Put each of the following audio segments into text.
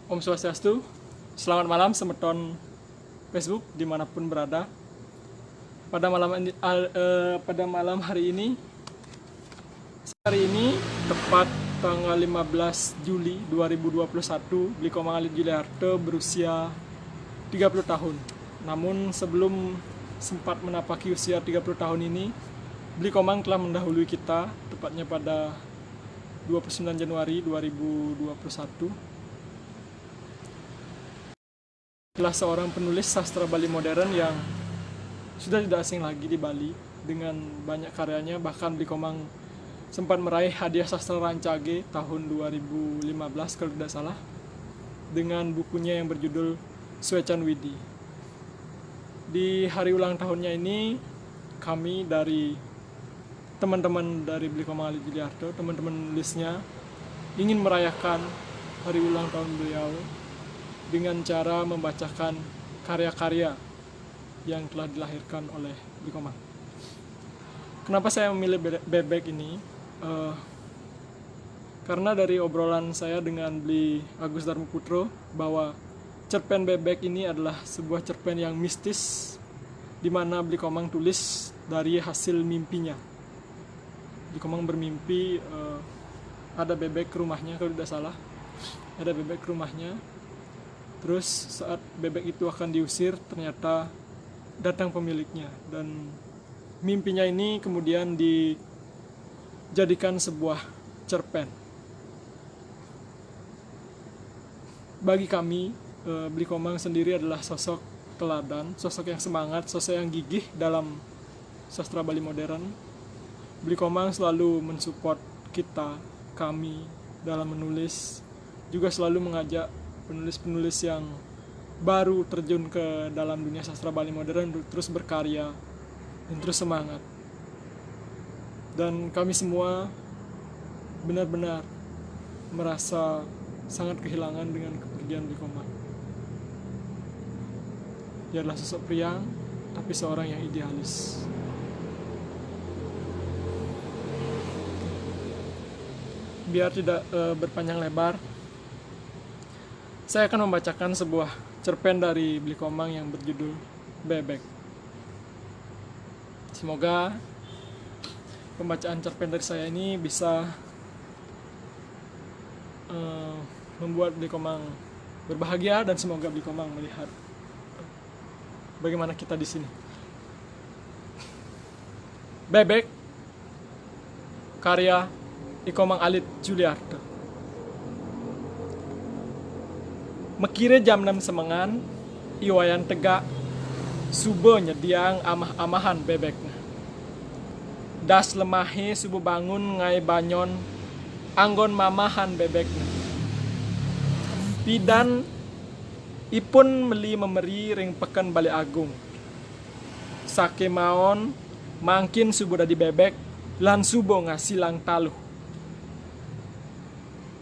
Om Swastiastu, selamat malam semeton Facebook dimanapun berada. Pada malam hari ini tepat tanggal 15 Juli 2021, Bli Komang Alit Juliarto berusia 30 tahun. Namun sebelum sempat menapaki usia 30 tahun ini, Bli Komang telah mendahului kita, tepatnya pada 29 Januari 2021. Adalah seorang penulis sastra Bali modern yang sudah tidak asing lagi di Bali dengan banyak karyanya. Bahkan Bli Komang sempat meraih hadiah sastra Rancage tahun 2015 kalau tidak salah dengan bukunya yang berjudul Swecan Widi. Di hari ulang tahunnya ini, kami dari teman-teman dari Bli Komang Alit Juliarto, teman-teman nulisnya, ingin merayakan hari ulang tahun beliau dengan cara membacakan karya-karya yang telah dilahirkan oleh Bli Komang. Kenapa saya memilih Bebek ini? Karena dari obrolan saya dengan Bli Agus Darmaputro bahwa cerpen Bebek ini adalah sebuah cerpen yang mistis, di mana Bli Komang tulis dari hasil mimpinya. Bli Komang bermimpi ada bebek ke rumahnya, kalau tidak salah ada bebek ke rumahnya. Terus saat bebek itu akan diusir, ternyata datang pemiliknya, dan mimpinya ini kemudian dijadikan sebuah cerpen. Bagi kami, Bli Komang sendiri adalah sosok teladan, sosok yang semangat, sosok yang gigih dalam sastra Bali modern. Bli Komang selalu mensupport kami dalam menulis, juga selalu mengajak penulis-penulis yang baru terjun ke dalam dunia sastra Bali modern untuk terus berkarya dan terus semangat. Dan kami semua benar-benar merasa sangat kehilangan dengan kepergian Bli Komang. Dia adalah sosok priang, tapi seorang yang idealis. Biar tidak berpanjang lebar, saya akan membacakan sebuah cerpen dari Bli Komang yang berjudul Bebek. Semoga pembacaan cerpen dari saya ini bisa membuat Bli Komang berbahagia, dan semoga Bli Komang melihat bagaimana kita di sini. Bebek, karya Bli Komang Alit Juliarto. Mekire jam 6 semengan, iwayan tegak, subuh nyediang amah-amahan bebeknya. Das lemahe subuh bangun ngai banyon, anggon mamahan bebeknya. Pidan ipun memberi ring peken Bali Agung. Sake maon, mangkin subuh dadi bebek, lan subuh ngasilang taluh.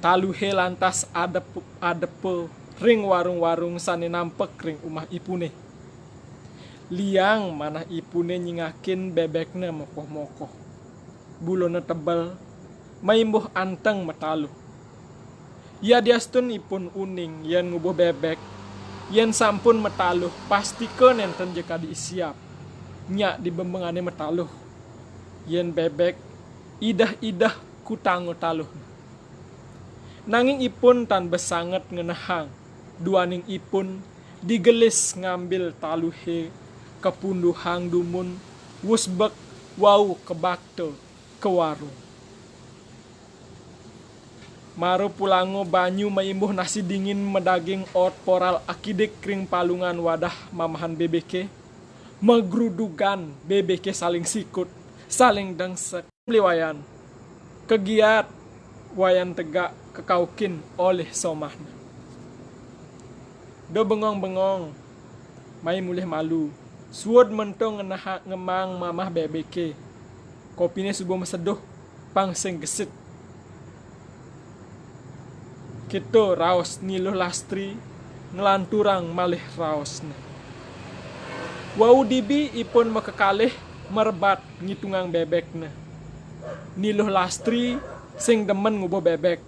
Taluhe lantas adepe ring warung-warung sane nampek ring umah ipune. Liang manah ipune nyingakin bebekna mokoh-mokoh. Bulona tebal, maimbuh anteng metaluh. Ya diastun ipun uning yen ngubuh bebek, yen sampun metaluh pastikeun enten jeka diisiap. Nyak dibembengane metaluh. Yen bebek idah-idah kutango taluh. Nanging ipun tan besanget ngenahang, duaning ipun digelis ngambil taluhe kepunduhang dumun wusbek wau kebakte ke warung. Maru pulango banyu maimbuh nasi dingin medaging ot poral akidik kring palungan wadah mamahan bebeke. Megrudugan bebeke saling sikut, saling dengsek liwayan. Kegiat wayan tegak kekaukin oleh somahna. Do bengong-bengong, mai mulih malu. Suod mentong ngemang mamah bebeke. Kopine subuh meseduh, pangseng gesit. Kito raos niluh lastri, ngelanturang malih raosna. Wau dibi ipun mekekalih merebat ngitungang bebekna. Niluh lastri sing demen ngubuh bebek.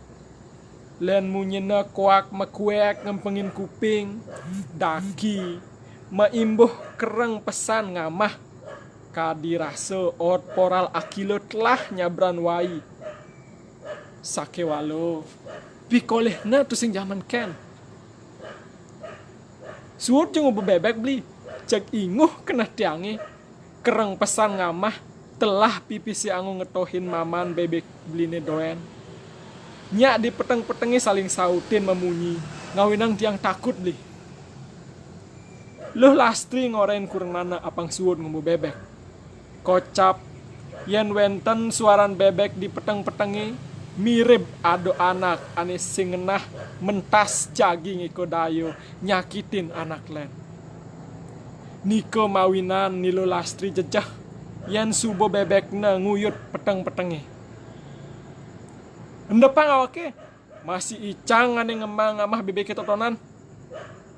len munyina kuak makuek ngempengin kuping daki maimbuh kereng pesan ngamah kadirasa ot poral akilo telah nyabran wai sake walo pikolehna tu sing zaman ken suut jeung bebek beli cek inguh kena tiangi kereng pesan ngamah telah pipisi angu ngetohin maman bebek beline doen nyak di peteng-petengi saling sautin memunyi ngawinang tiang takut beli luh lastri ngoren kurenana apang suut ngumbu bebek kocap yen wenten suaran bebek di peteng-petengi mirip ado anak ane sing ngenah mentas jaging iko dayo nyakitin anak len niko mawinan nilo lastri jejah yen subo bebekna nguyut peteng-petengi endepang awake masih icang ane ngemang-ngamah bebek totonan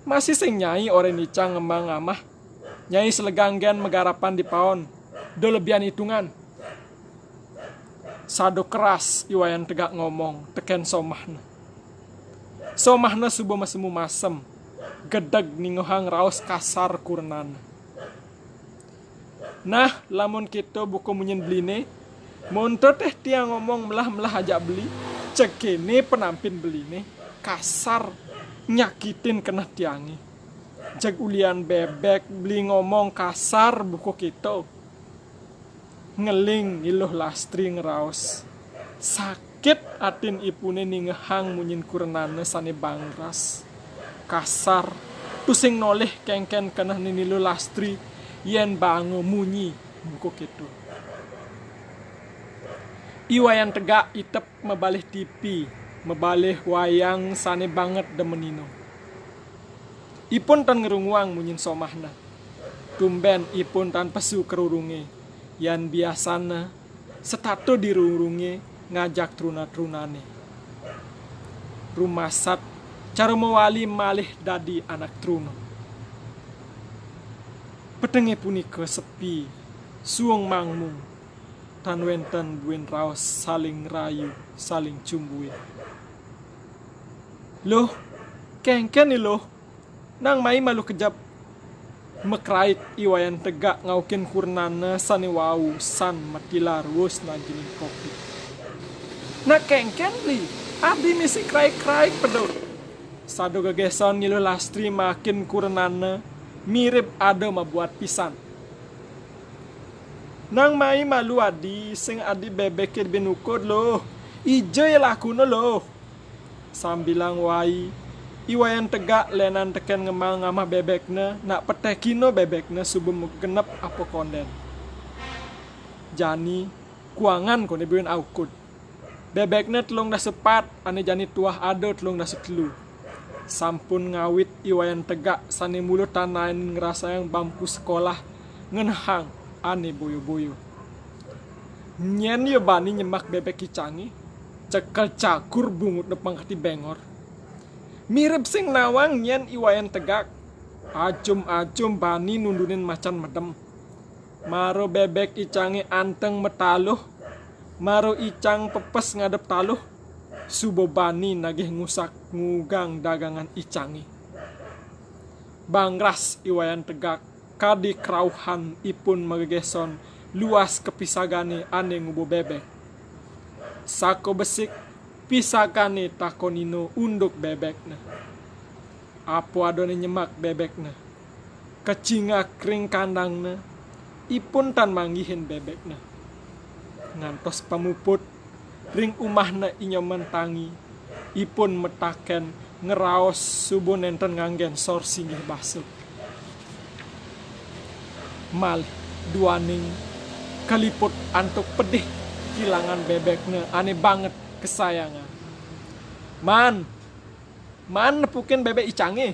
masih sing nyai oren icang ngemang-ngamah nyai seleganggen megarapan di paon do lebihan hitungan sado keras iwayan tegak ngomong teken somahna subo masemu masem gedeg ningohang raos kasar kurenan nah lamun kita buku munyin beline monto teh tiang ngomong melah ajak beli cekene penampin beline kasar nyakitin kena tiangi jag ulian bebek beli ngomong kasar buku kita ngeling iluh lastri ngeraos sakit atin ipune ningehang munyin kurenana sane bangras kasar tusing noleh kengken kenah ninilu lastri yen bango munyi buku kitu iwayan tegak itep mebalih tipi mebalih wayang sane banget demenino ipun tan ngerunguang munyin somahna tumben ipun tan pesu kerurunge yan biasana setato dirurunge ngajak truna-trunane rumasat cara mewali malih dadi anak truno petenge punika sepi suung mangmung tan wenten buin raos saling rayu saling cumbuin loh kengken nih loh nang mai malu kejap mekrait iwayan tegak ngaukin kurnana sani wau san matilar wus najinin kopi nak kengken li abdi misi krai-krai pedot sado gegeson ngilu lastri makin kurnana mirip ada mabuat pisan nang mai malu adi sing adi bebekir binukod loh ijo ya lakuno loh sambilang wai iwayan tegak lenan teken ngemang ngamah bebekna nak petekino bebekna subum genep apa konden jani kuangan kone buin aukut bebekna telung dah sepat ane jani tuah ado telung dah setelu sampun ngawit iwayan tegak sane mulut tanain ngerasa yang bambu sekolah ngenhang ane boyo-boyo nyen yo bani nyemak bebek kicangi cekel cakur bungut nepang kati bengor mirip sing nawang nyen iwayan tegak acum-acum bani nundunin macan medem maro bebek icange anteng metaluh maro icang pepes ngadep taluh subo bani nagih ngusak ngugang dagangan icange bangras iwayan tegak kadi krauhan ipun magegeson luas kepisagane ane ngubo bebek sako besik pisagane takonino unduk bebekna apo adone nyemak bebekna kecinga kring kandangna ipun tan manggihin bebekna ngantos pamuput ring umahna inyoman tangi ipun metaken ngeraos subuh nenten nganggen sor singgih basuk mal duaning kaliput antuk pedih kilangan bebekna aneh banget kesayangan man nepukin bebek icange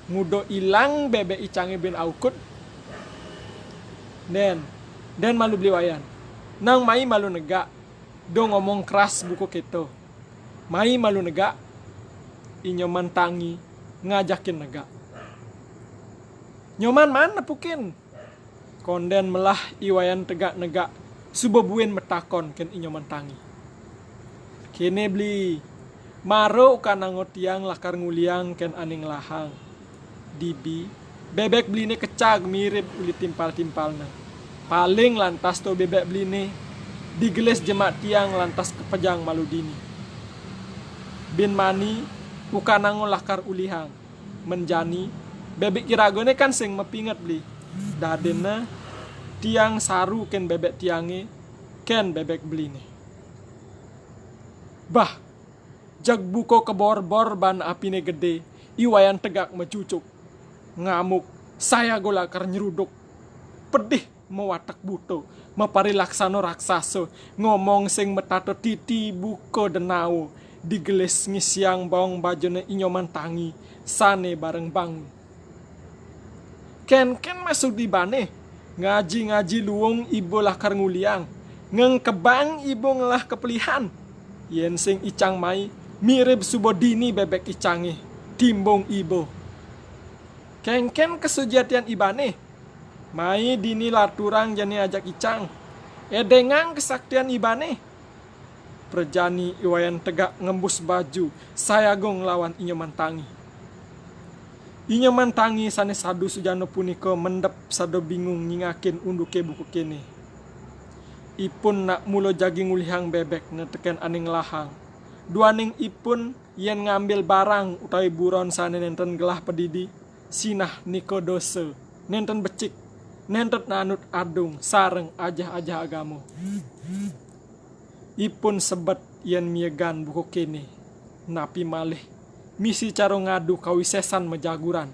ngudo ilang bebek icange bin aukut den malu beli wayan nang mai malu negak do ngomong keras buku keto mai malu negak inyoman tangi ngajakin negak nyoman man nepukin konden melah iwayan tegak negak subobuin metakon ken inyoman tangi kene beli Maro kanango tiang lakar nguliang ken aning lahang. Dibi, bebek beline kecag mirip uli timpal-timpalna. Paling lantas to bebek beline digeles jemak tiang lantas kepejang malu dini. Bin mani ukanango lakar ulihang. Menjani bebek kiragone kan sing mepingat beli. Dadena tiang saru ken bebek tiange ken bebek beline. Bah, jag buko kebor-bor ban apine gede, iwayan tegak mecucuk. Ngamuk, saya golakar nyeruduk. Pedih mewatak buto, mapari laksano raksaso, ngomong sing metato titi buko denau, digeles ngisiang bawang bajone inyoman tangi, sane bareng bangun. Ken masuk di bane, ngaji luung ibo lakar nguliang, ngeng kebang ibo ngelah kepelihan. Yen sing icang mai, mirip subodini bebek icange, timbong ibo. Ken kesujatian ibane, mai dini laturang jani ajak icang, edengang kesaktian ibane. Perjani iwayan tegak ngembus baju, saya gong lawan inyoman tangi. Inyoman tangi sane sadu sujano puniko mendep sado bingung nyingakin unduke buku kene. Ipun nak mulo jagi ngulihang bebek neteken aning lahang. Duaning ipun yen ngambil barang utawi buron sane nenten gelah pedidi, sinah niko dose, nenten becik, nenten nanut adung, sareng ajah-ajah agamo. Ipun sebet yen miegan buku kene, napi malih, misi caro ngadu kawisesan mejaguran.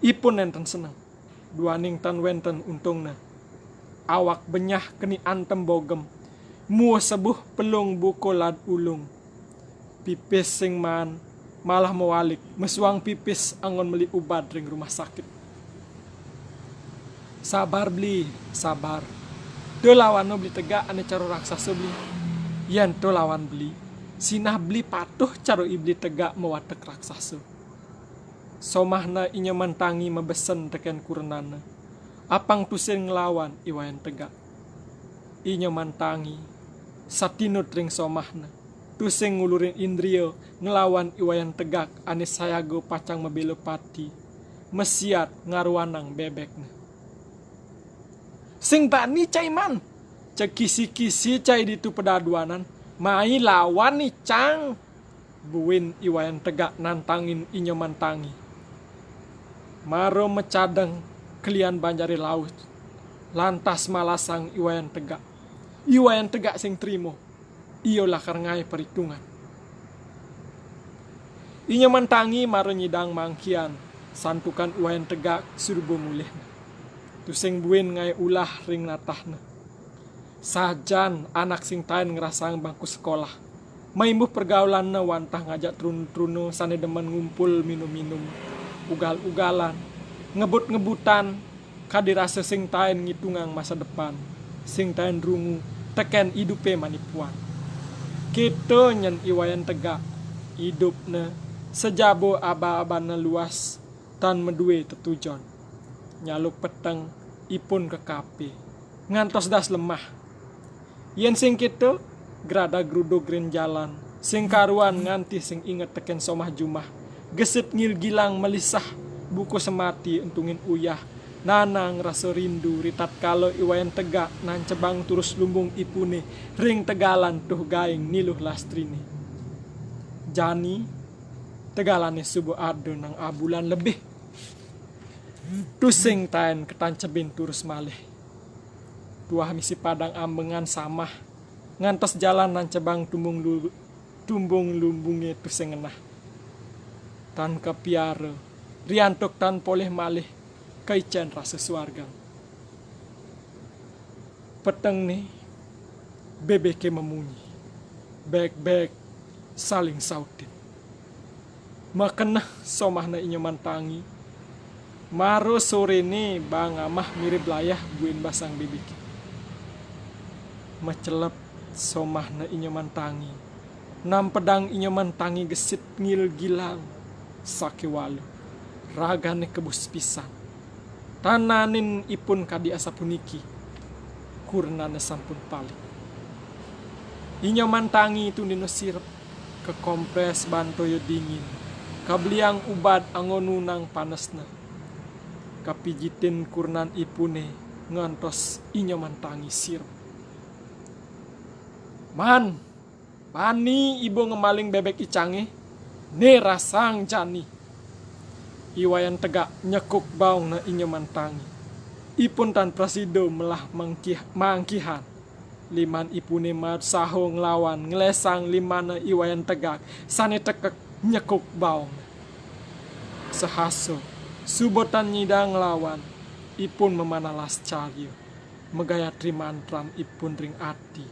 Ipun nenten seneng, duaning tan wenten untungna. Awak benyah keni antem bogem, mua sebuh pelung buko lad ulung. Pipis sing man, malah mewalik, mesuang pipis angon meli ubad ring rumah sakit. Sabar beli, sabar. Do lawan no beli tegak ane caro raksasa beli. Yen to lawan beli, sinah beli patuh caro ibli tegak mewatek raksasa. Somahna inyoman tangi mebesen teken kurenana. Apang tusing ngelawan iwayan tegak. Inyoman tangi, satinut ring somahna. Tusing ngulurin indrio ngelawan iwayan tegak ane sayago pacang mebelo pati. Mesiat ngaruanang bebekna. Sing bani cai man, cek kisi-kisi cai ditu pedaduanan, mai lawan nih cang. Buin iwayan tegak nantangin inyoman tangi. Maro mecadeng kelian banjari laut. Lantas malasang iwayan tegak. Iwayan tegak sing trimo. Iyo lakar ngai perhitungan. Inyoman tangi maro nyidang mangkian. Santukan iwayan tegak surbo mulih. Tusing buin ngai ulah ring natahna. Sajan anak sing tain ngerasang bangku sekolah. Maimbuh pergaulan na wantah ngajak trun-truno sane demen ngumpul minum-minum. Ugal-ugalan, ngebut-ngebutan, kadirasa sing tain ngitungang masa depan. Sing tain rungu, teken idupe manipuan. Kito nyen iwayan tegak, idupna sejabo aba-abana luas, tan medue tetujon. Nyaluk peteng, ipun ke kape, ngantos das lemah. Yen sing kito, grada gruduk rin jalan, sing karuan nganti sing inget teken somah jumah. Gesit ngil gilang melisah, buku semati entungin uyah. Nanang rasa rindu ritat kalau iwayan tegak nan cebang terus lumbung ipune. Ring tegalan tuh gaing niluh lastrini. Jani tegalane subuh ado nang abulan lebih. Tusing tain ketancebin turus malih. Tuah misi padang ambengan samah. Ngantos jalan nan cebang tumbung lumbunge tusing enah. Tan kepiara, riantuk tan poleh malih, kaicen rasa suargang. Peteng nih, bebeke memunyi, bek-bek saling sautin. Makenah somahna inyoman tangi, maro sore nih bang amah mirip layah buin basang bebeke. Macelep somahna inyoman tangi, nam pedang inyoman tangi gesit ngil gilang. Sakewalu, ragane kebus pisan. Tananin ipun kadi asa puniki, kurnane sampun paling. Inyoman tangi itu nino sirep, ke kompres bantoyo dingin, kabliang ubat angonunang panesna, kapijitin kurnan ipune ngantos inyo mantangi sirup. Man, pani ibu ngemaling bebek icange, ne rasang jani. Iwayan tegak nyekuk baung na inyo mantangi. Ipun tan prasido melah mangkihan. Liman ipune mat saho nglawan ngelesang limana iwayan tegak sane tekek nyekuk baung. Sehaso subotan nyidang nglawan ipun memanalas caryo megayatri mantram ipun ring ati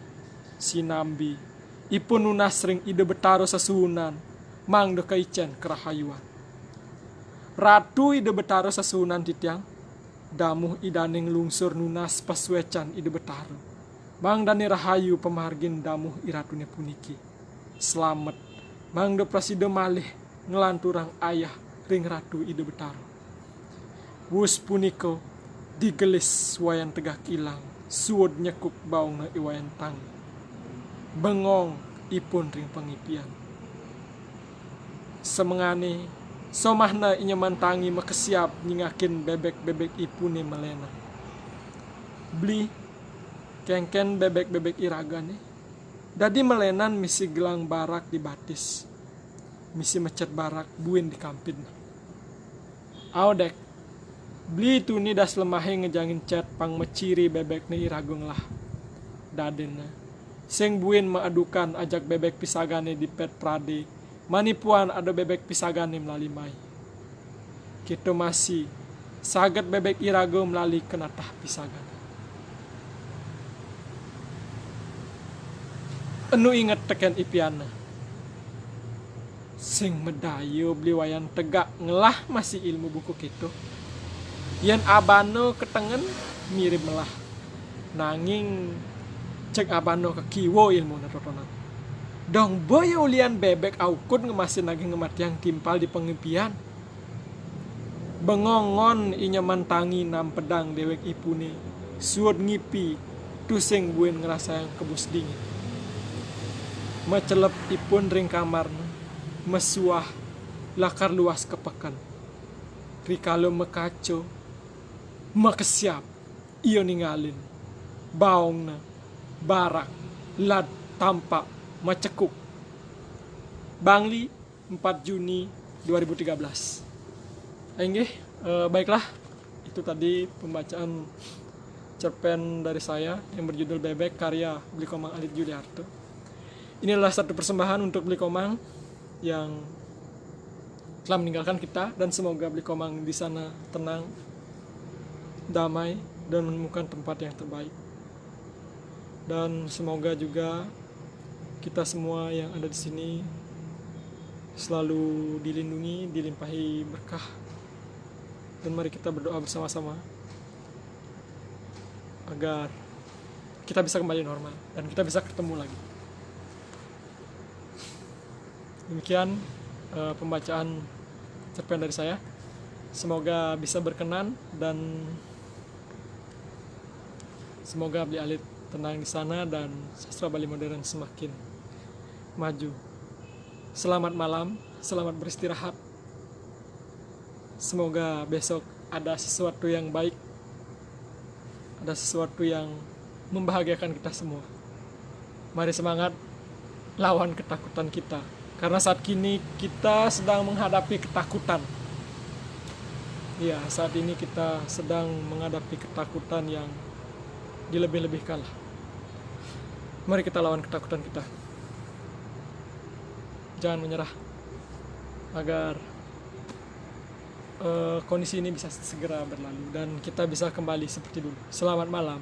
sinambi ipun nunas ring ide betaro sesunan mang do kaicen kerahayuan. Ratu ide betaro sesunan titiang damuh idaning lungsur nunas paswecan ide betaro mang dani rahayu pemargin damuh iratune puniki. Selamat mang do prasido malih ngelanturang ayah ring ratu ide betaro. Wus puniko digelis wayan tegak ilang suod nyekuk baung na iwayan tang. Bengong ipun ring pengipian. Semengane somahna inya mantangi makesiap nyingakin bebek-bebek ipune melena. Beli kengken bebek-bebek iragane. Dadi melenan misi gelang barak di batis. Misi mecet barak buin di kampin. Audek beli tu ni das lemahe ngejangin cet pang meciri bebek ni iragung lah. Dadena seng buin maadukan ajak bebek pisagane di pet prade. Manipuan ada bebek pisagane melalimai. Kita masih sagat bebek irago melalui kenatah pisagane. Enu inget teken ipiana. Sing medayo beli wayan tegak ngelah masih ilmu buku gitu. Yan abano ketengen mirip melah. Nanging cek abano ke kiwo ilmu natotonan. Dong boyo ulian bebek aukun ngemasin lagi ngemat yang timpal di pengipian. Bengongon inya mantangi nam pedang dewek ipune. Suod ngipi tusing buin ngerasa yang kebus dingin. Mecelep ipun ring kamarna. Mesuah lakar luas kepekan. Rikalo mekaco makesiap iyo ningalin baungna barak lad tampak macekuk. Bangli 4 Juni 2013. Baiklah itu tadi pembacaan cerpen dari saya yang berjudul Bebek karya Bli Komang Alit Juliarto. Ini adalah satu persembahan untuk Bli Komang yang telah meninggalkan kita, dan semoga Bli Komang di sana tenang, damai, dan menemukan tempat yang terbaik. Dan semoga juga kita semua yang ada di sini selalu dilindungi, dilimpahi berkah. Dan mari kita berdoa bersama-sama agar kita bisa kembali normal dan kita bisa ketemu lagi. Demikian pembacaan cerpen dari saya. Semoga bisa berkenan dan semoga Bli Alit tenang di sana dan sastra Bali modern semakin maju. Selamat malam, selamat beristirahat. Semoga besok ada sesuatu yang baik, ada sesuatu yang membahagiakan kita semua. Mari semangat lawan ketakutan kita. Karena saat kini kita sedang menghadapi ketakutan. Ya, saat ini kita sedang menghadapi ketakutan yang dilebih-lebihkan. Mari kita lawan ketakutan kita. Jangan menyerah. Agar kondisi ini bisa segera berlalu dan kita bisa kembali seperti dulu. Selamat malam.